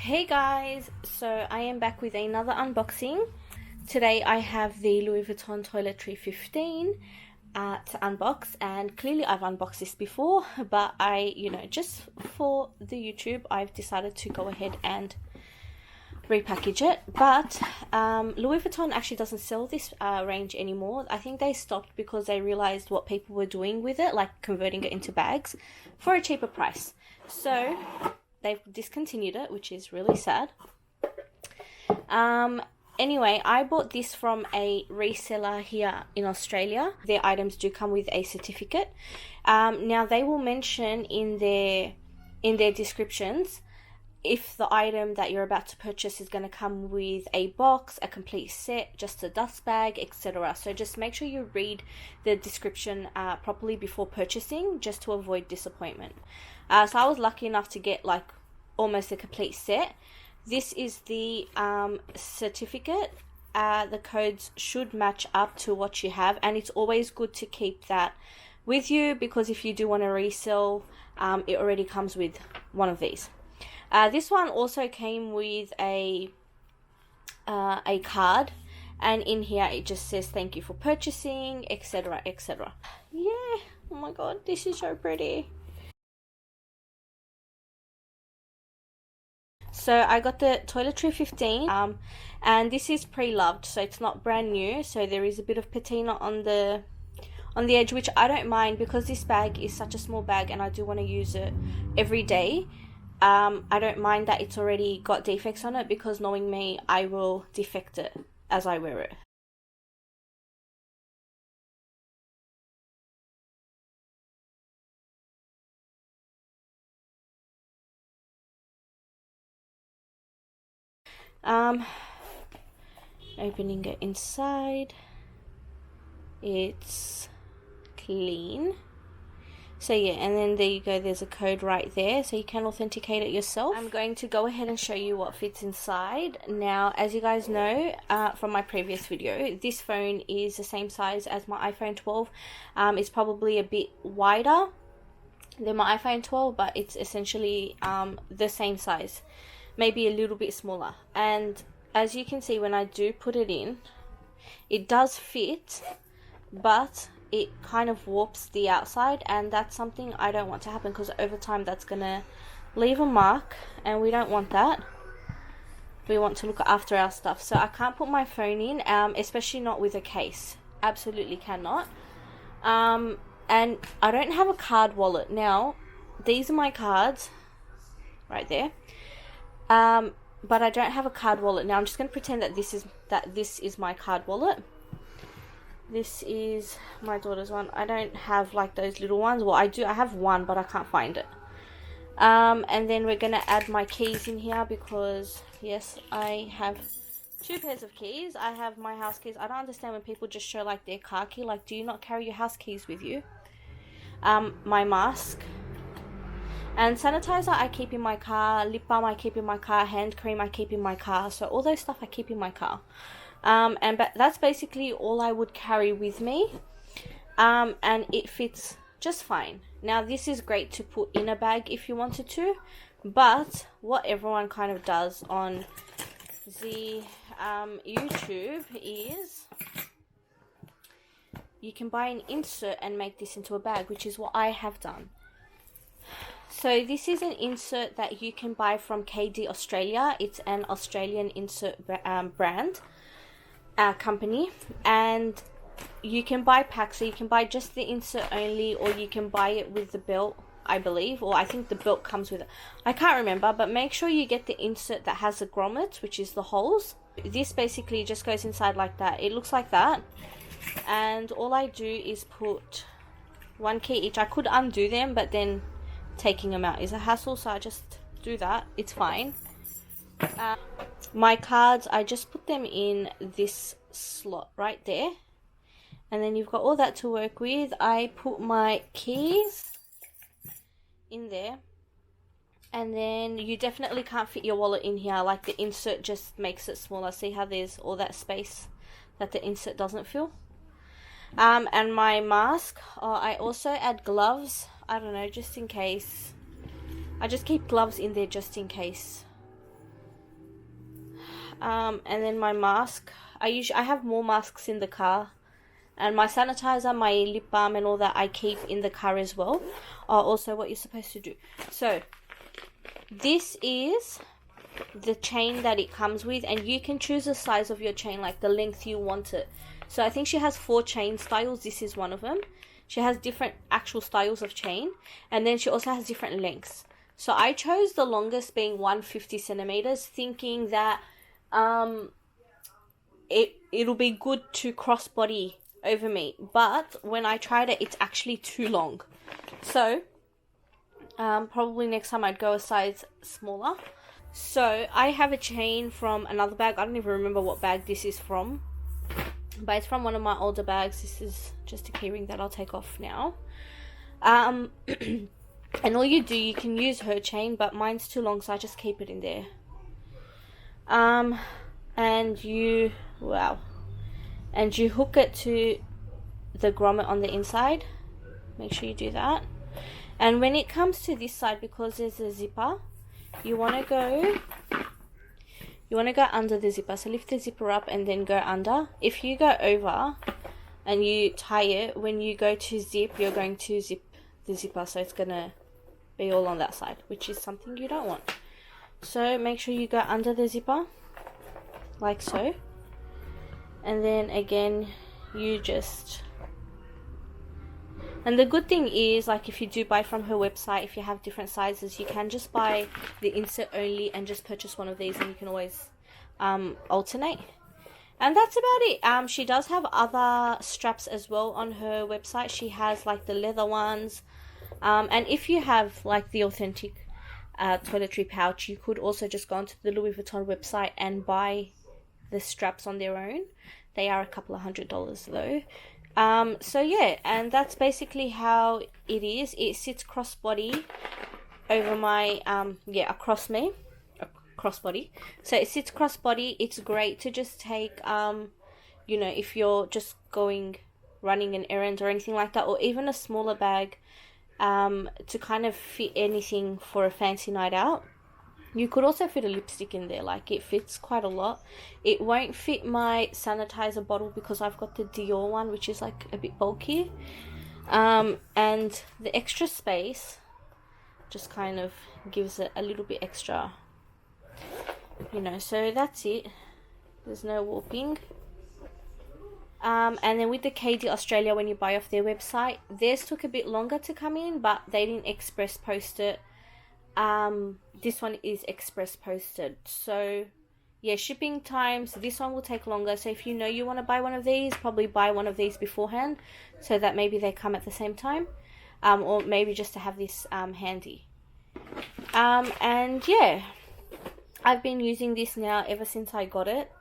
Hey guys, so I am back with another unboxing. Today I have the Louis Vuitton Toiletry 15 to unbox, and clearly I've unboxed this before, but just for the YouTube I've decided to go ahead and repackage it. But Louis Vuitton actually doesn't sell this range anymore. I think they stopped because they realized what people were doing with it, like converting it into bags for a cheaper price. So they've discontinued it, which is really sad. Anyway, I bought this from a reseller here in Australia. Their items do come with a certificate. Now they will mention in their descriptions if the item that you're about to purchase is going to come with a box, a complete set, just a dust bag, etc. So just make sure you read the description properly before purchasing, just to avoid disappointment. So I was lucky enough to get like almost a complete set. This is the certificate. The codes should match up to what you have, and it's always good to keep that with you because if you do want to resell, it already comes with one of these. This one also came with a card, and in here it just says thank you for purchasing, etc, etc. Yeah, oh my god, this is so pretty. So I got the Toiletry 15, and this is pre-loved, so it's not brand new. So there is a bit of patina on the edge, which I don't mind because this bag is such a small bag and I do want to use it every day. I don't mind that it's already got defects on it because knowing me, I will defect it as I wear it. Opening it inside, it's clean. So yeah, and then there you go, there's a code right there, so you can authenticate it yourself. I'm going to go ahead and show you what fits inside. Now, as you guys know from my previous video, this phone is the same size as my iPhone 12. It's probably a bit wider than my iPhone 12, but it's essentially the same size, maybe a little bit smaller. And as you can see, when I do put it in, it does fit, but it kind of warps the outside, and that's something I don't want to happen because over time that's gonna leave a mark, and we don't want that. We want to look after our stuff. So I can't put my phone in, especially not with a case. Absolutely cannot. And I don't have a card wallet. Now, these are my cards right there. But I don't have a card wallet. Now I'm just going to pretend that this is my card wallet. This is my daughter's one. I don't have like those little ones. Well, I do. I have one, but I can't find it. And then we're going to add my keys in here because, yes, I have two pairs of keys. I have my house keys. I don't understand when people just show like their car key. Like, do you not carry your house keys with you? My mask. And sanitizer I keep in my car, lip balm I keep in my car, hand cream I keep in my car. So all those stuff I keep in my car. But that's basically all I would carry with me. And it fits just fine. Now this is great to put in a bag if you wanted to. But what everyone kind of does on the YouTube is you can buy an insert and make this into a bag, which is what I have done. So this is an insert that you can buy from KD Australia. It's an Australian insert brand company, and you can buy packs. So you can buy just the insert only, or you can buy it with the belt, I believe, or I think the belt comes with it. I can't remember, but make sure you get the insert that has the grommets, which is the holes. This basically just goes inside like that. It looks like that, and all I do is put one key each. I could undo them, but then taking them out is a hassle, so I just do that. It's fine. My cards, I just put them in this slot right there, and then you've got all that to work with. I put my keys in there, and then you definitely can't fit your wallet in here. Like, the insert just makes it smaller. See how there's all that space that the insert doesn't fill? And my mask, I also add gloves. I don't know, just in case. I just keep gloves in there just in case. And then my mask. I have more masks in the car. And my sanitizer, my lip balm and all that I keep in the car as well. Are also what you're supposed to do. So, this is the chain that it comes with. And you can choose the size of your chain, like the length you want it. So, I think she has 4 chain styles. This is one of them. She has different actual styles of chain. And then she also has different lengths. So, I chose the longest being 150 centimeters, thinking that it'll be good to crossbody over me, but when I tried it, it's actually too long. So probably next time I'd go a size smaller. So I have a chain from another bag. I don't even remember what bag this is from, but it's from one of my older bags. This is just a keyring that I'll take off now. And all you do, you can use her chain, but mine's too long, so I just keep it in there. And you hook it to the grommet on the inside. Make sure you do that. And when it comes to this side, because there's a zipper, you want to go under the zipper. So lift the zipper up and then go under. If you go over and you tie it, when you go to zip, you're going to zip the zipper, so it's going to be all on that side, which is something you don't want. So make sure you go under the zipper, like so. And then again, and the good thing is, like, if you do buy from her website, if you have different sizes, you can just buy the insert only and just purchase one of these, and you can always alternate. And that's about it. She does have other straps as well on her website. She has like the leather ones, and if you have like the authentic toiletry pouch, you could also just go onto the Louis Vuitton website and buy the straps on their own. They are a couple of $100s though. So yeah, and that's basically how it is. It sits crossbody over my crossbody. So it sits crossbody. It's great to just take if you're just running an errand or anything like that, or even a smaller bag to kind of fit anything for a fancy night out. You could also fit a lipstick in there, like it fits quite a lot. It won't fit my sanitizer bottle because I've got the Dior one, which is like a bit bulky. And the extra space just kind of gives it a little bit extra, so that's it. There's no warping. And then with the KD Australia, when you buy off their website, theirs took a bit longer to come in, but they didn't express post it. This one is express posted. So yeah, shipping times, this one will take longer. So if you want to buy one of these, probably buy one of these beforehand, so that maybe they come at the same time, or maybe just to have this handy. And yeah, I've been using this now ever since I got it,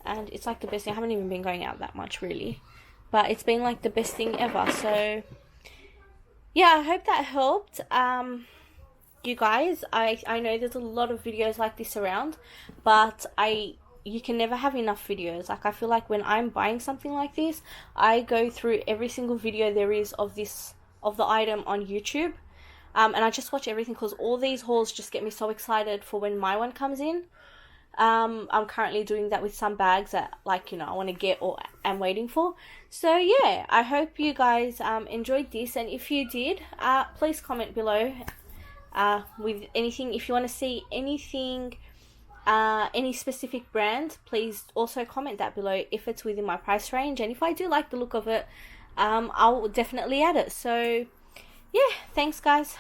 and it's like the best thing. I haven't even been going out that much really, but it's been like the best thing ever. So yeah, I hope that helped. You guys, I know there's a lot of videos like this around, but you can never have enough videos. Like, I feel like when I'm buying something like this, I go through every single video there is of the item on YouTube, and I just watch everything because all these hauls just get me so excited for when my one comes in. I'm currently doing that with some bags that I want to get or am waiting for. So yeah, I hope you guys enjoyed this, and if you did, please comment below with anything. If you want to see anything, any specific brand, please also comment that below if it's within my price range, and if I do like the look of it, I'll definitely add it. So yeah, thanks guys.